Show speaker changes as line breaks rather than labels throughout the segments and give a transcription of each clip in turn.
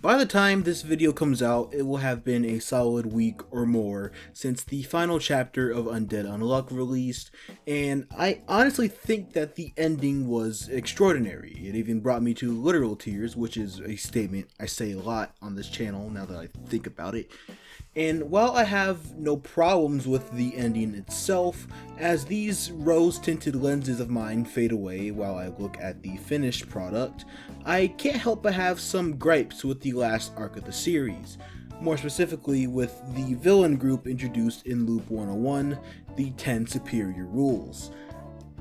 By the time this video comes out, it will have been a solid week or more since the final chapter of Undead Unluck released, and I honestly think that the ending was extraordinary. It even brought me to literal tears, which is a statement I say a lot on this channel now that I think about it. And while I have no problems with the ending itself, as these rose-tinted lenses of mine fade away while I look at the finished product, I can't help but have some gripes with the last arc of the series, more specifically with the villain group introduced in Loop 101, the 10 Superior Rules.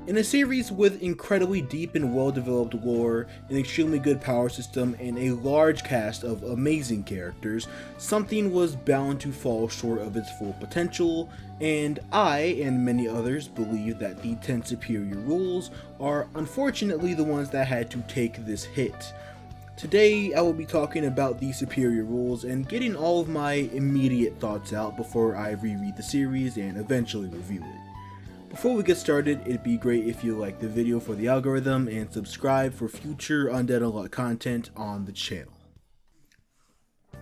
In a series with incredibly deep and well-developed lore, an extremely good power system, and a large cast of amazing characters, something was bound to fall short of its full potential, and I, and many others, believe that the 10 Superior Rules are unfortunately the ones that had to take this hit. Today, I will be talking about the Superior Rules and getting all of my immediate thoughts out before I reread the series and eventually review it. Before we get started, it'd be great if you like the video for the algorithm and subscribe for future Undead Unluck content on the channel.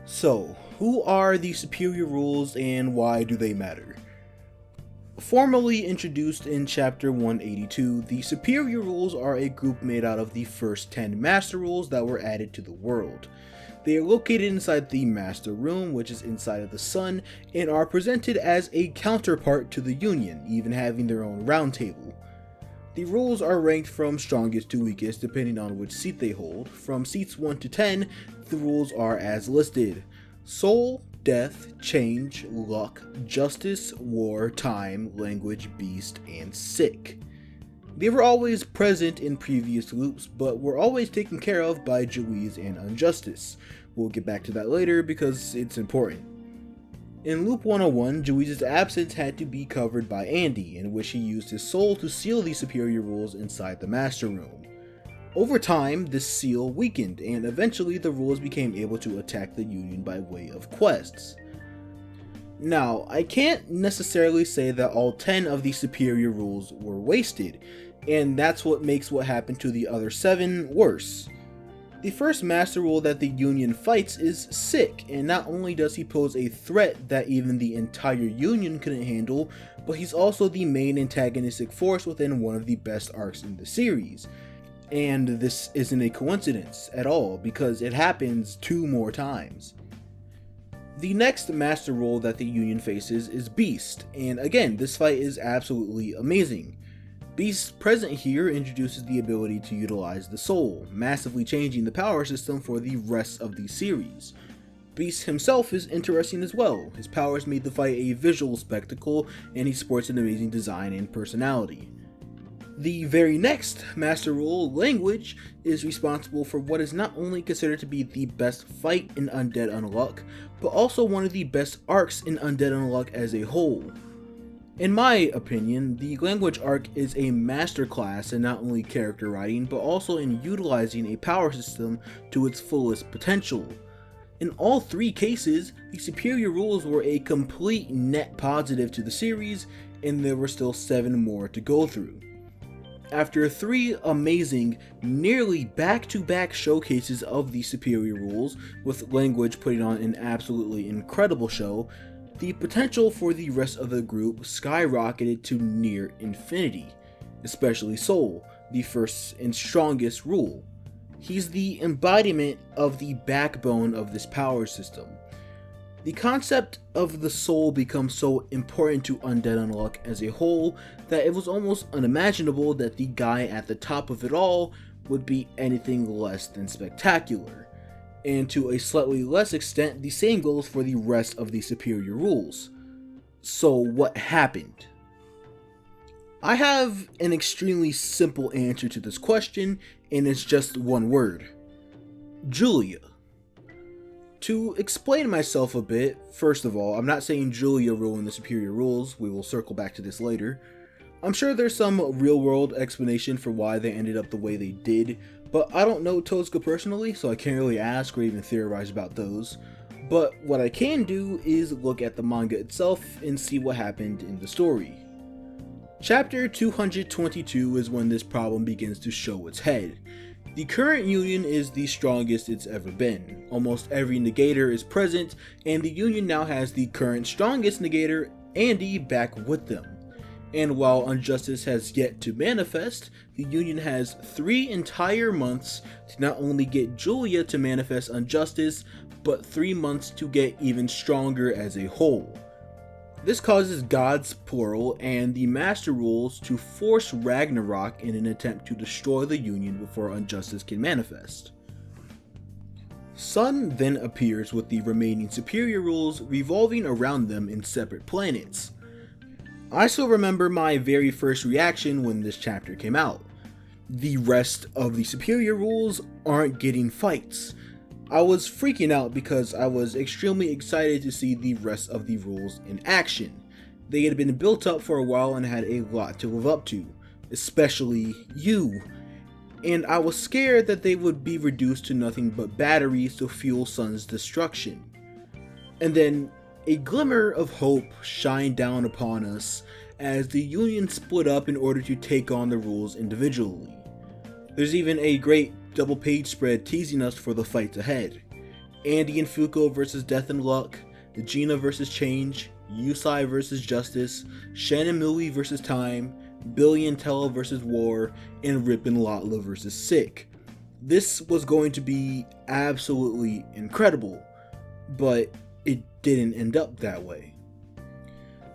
So, who are the Superior Rules and why do they matter? Formally introduced in Chapter 182, the Superior Rules are a group made out of the first 10 Master Rules that were added to the world. They are located inside the Master Room, which is inside of the Sun, and are presented as a counterpart to the Union, even having their own round table. The rules are ranked from strongest to weakest depending on which seat they hold. From seats 1 to 10, the rules are as listed: Soul, Death, Change, Luck, Justice, War, Time, Language, Beast, and Sick. They were always present in previous loops, but were always taken care of by Juiz and Unjustice. We'll get back to that later because it's important. In Loop 101, Juiz's absence had to be covered by Andy, in which he used his soul to seal the Superior Rules inside the Master Room. Over time, this seal weakened, and eventually the rules became able to attack the Union by way of quests. Now, I can't necessarily say that all 10 of the Superior Rules were wasted, and that's what makes what happened to the other 7 worse. The first Master Rule that the Union fights is Sick, and not only does he pose a threat that even the entire Union couldn't handle, but he's also the main antagonistic force within one of the best arcs in the series. And this isn't a coincidence at all, because it happens 2 more times. The next Master Rule that the Union faces is Beast, and again, this fight is absolutely amazing. Beast present here introduces the ability to utilize the soul, massively changing the power system for the rest of the series. Beast himself is interesting as well. His powers made the fight a visual spectacle, and he sports an amazing design and personality. The very next Master Rule, Language, is responsible for what is not only considered to be the best fight in Undead Unluck, but also one of the best arcs in Undead Unluck as a whole. In my opinion, the Language arc is a masterclass in not only character writing, but also in utilizing a power system to its fullest potential. In all 3 cases, the Superior Rules were a complete net positive to the series, and there were still 7 more to go through. After 3 amazing, nearly back-to-back showcases of the Superior Rules, with Language putting on an absolutely incredible show, the potential for the rest of the group skyrocketed to near infinity, especially Soul, the first and strongest rule. He's the embodiment of the backbone of this power system. The concept of the soul becomes so important to Undead Unluck as a whole that it was almost unimaginable that the guy at the top of it all would be anything less than spectacular. And to a slightly less extent, the same goes for the rest of the Superior Rules. So what happened? I have an extremely simple answer to this question, and it's just one word: Julia. To explain myself a bit, first of all, I'm not saying Julia ruined the Superior Rules, we will circle back to this later. I'm sure there's some real-world explanation for why they ended up the way they did, but I don't know Tozca personally, so I can't really ask or even theorize about those. But what I can do is look at the manga itself and see what happened in the story. Chapter 222 is when this problem begins to show its head. The current Union is the strongest it's ever been. Almost every negator is present, and the Union now has the current strongest negator, Andy, back with them. And while Unjustice has yet to manifest, the Union has 3 entire months to not only get Julia to manifest Unjustice, but 3 months to get even stronger as a whole. This causes gods, plural, and the Master Rules to force Ragnarok in an attempt to destroy the Union before Unjustice can manifest. Sun then appears with the remaining Superior Rules revolving around them in separate planets. I still remember my very first reaction when this chapter came out. The rest of the Superior Rules aren't getting fights. I was freaking out because I was extremely excited to see the rest of the rules in action. They had been built up for a while and had a lot to live up to, especially you. And I was scared that they would be reduced to nothing but batteries to fuel Sun's destruction. And then a glimmer of hope shined down upon us as the Union split up in order to take on the rules individually. There's even a great double page spread teasing us for the fights ahead. Andy and Fuko versus Death and Luck, Gina versus Change, Yusai versus Justice, Shen and Mui versus Time, Billy and Tella versus War, and Rip and Lotla versus Sick. This was going to be absolutely incredible, but it didn't end up that way.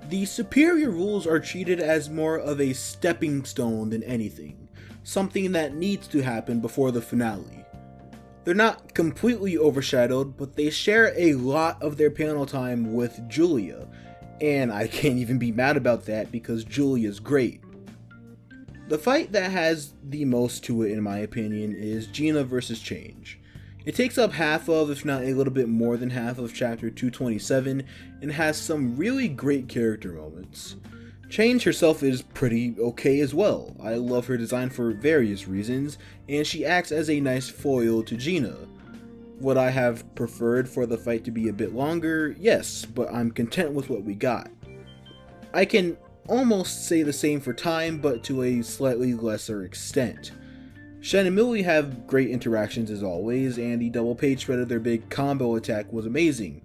The Superior Rules are treated as more of a stepping stone than anything, something that needs to happen before the finale. They're not completely overshadowed, but they share a lot of their panel time with Julia, and I can't even be mad about that because Julia's great. The fight that has the most to it in my opinion is Gina versus Change. It takes up half of, if not a little bit more than half of chapter 227 and has some really great character moments. Change herself is pretty okay as well. I love her design for various reasons, and she acts as a nice foil to Gina. Would I have preferred for the fight to be a bit longer? Yes, but I'm content with what we got. I can almost say the same for Time, but to a slightly lesser extent. Shen and Millie have great interactions as always, and the double page spread of their big combo attack was amazing.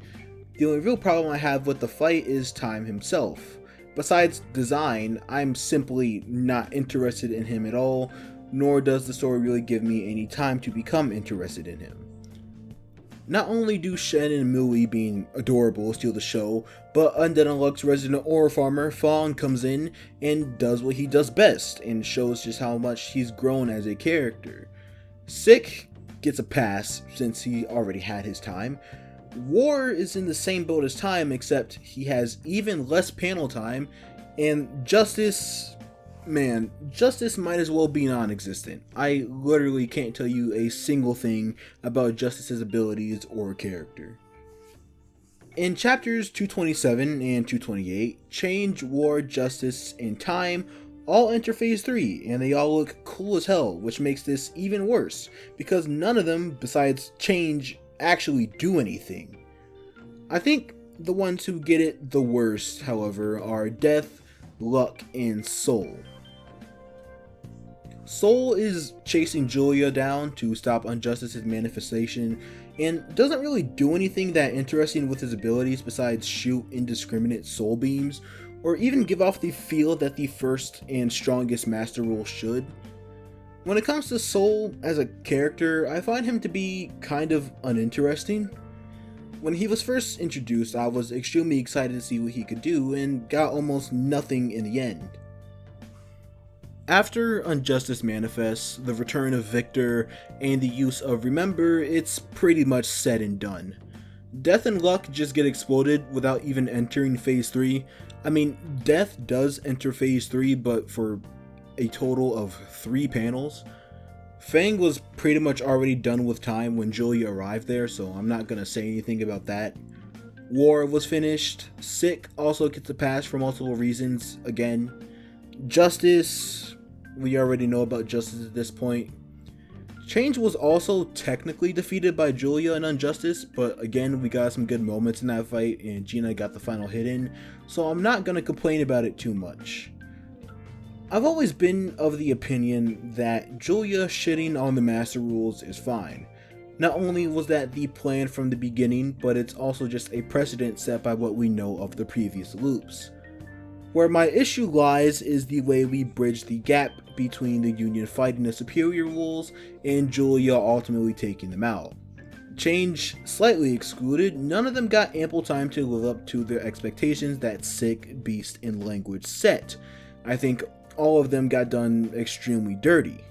The only real problem I have with the fight is Time himself. Besides design, I'm simply not interested in him at all, nor does the story really give me any time to become interested in him. Not only do Shen and Mui being adorable steal the show, but Undead Unluck's resident ore farmer, Fong, comes in and does what he does best, and shows just how much he's grown as a character. Sick gets a pass, since he already had his time. War is in the same boat as Time, except he has even less panel time, and Justice might as well be non-existent. I literally can't tell you a single thing about Justice's abilities or character. In chapters 227 and 228, Change, War, Justice, and Time all enter Phase 3, and they all look cool as hell, which makes this even worse, because none of them, besides Change, actually do anything. I think the ones who get it the worst, however, are Death, Luck, and Soul. Soul is chasing Julia down to stop Unjustice's manifestation, and doesn't really do anything that interesting with his abilities besides shoot indiscriminate soul beams, or even give off the feel that the first and strongest Master Rule should. When it comes to Soul as a character, I find him to be kind of uninteresting. When he was first introduced, I was extremely excited to see what he could do, and got almost nothing in the end. After Unjustice manifests, the return of Victor, and the use of Remember, it's pretty much said and done. Death and Luck just get exploded without even entering Phase 3. I mean, Death does enter Phase 3, but for a total of 3 panels. Fang was pretty much already done with Time when Julia arrived there, so I'm not gonna say anything about that. War was finished. Sick also gets a pass for multiple reasons, again. Justice, we already know about Justice at this point. Change was also technically defeated by Julia and Unjustice, but again, we got some good moments in that fight, and Gina got the final hit in, so I'm not gonna complain about it too much. I've always been of the opinion that Julia shitting on the Master Rules is fine. Not only was that the plan from the beginning, but it's also just a precedent set by what we know of the previous loops. Where my issue lies is the way we bridge the gap between the Union fighting the superior rules and Julia ultimately taking them out. Change slightly excluded, none of them got ample time to live up to their expectations that sick beast in language set. I think all of them got done extremely dirty.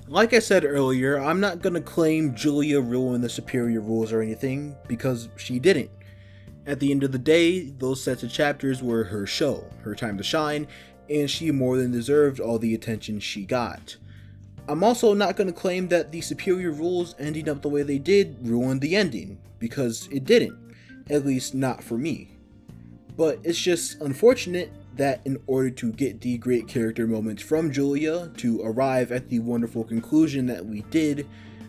Like I said earlier, I'm not gonna claim Julia ruined the superior rules or anything, because she didn't. At the end of the day, those sets of chapters were her show, her time to shine, and she more than deserved all the attention she got. I'm also not gonna claim that the superior rules ending up the way they did ruined the ending, because it didn't, at least not for me. But it's just unfortunate that in order to get the great character moments from Julia to arrive at the wonderful conclusion that we did,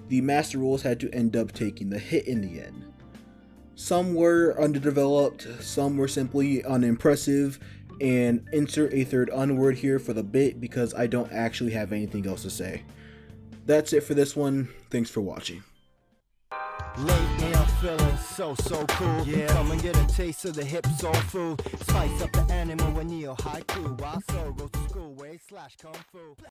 the Master Rules had to end up taking the hit in the end. Some were underdeveloped, some were simply unimpressive, and insert a third unword here for the bit because I don't actually have anything else to say. That's it for this one, thanks for watching.
Lately I'm feeling so cool. Yeah. Come and get a taste of the hip soul food. Spice up the animal when you haiku. While soul goes to school, way slash kung fu.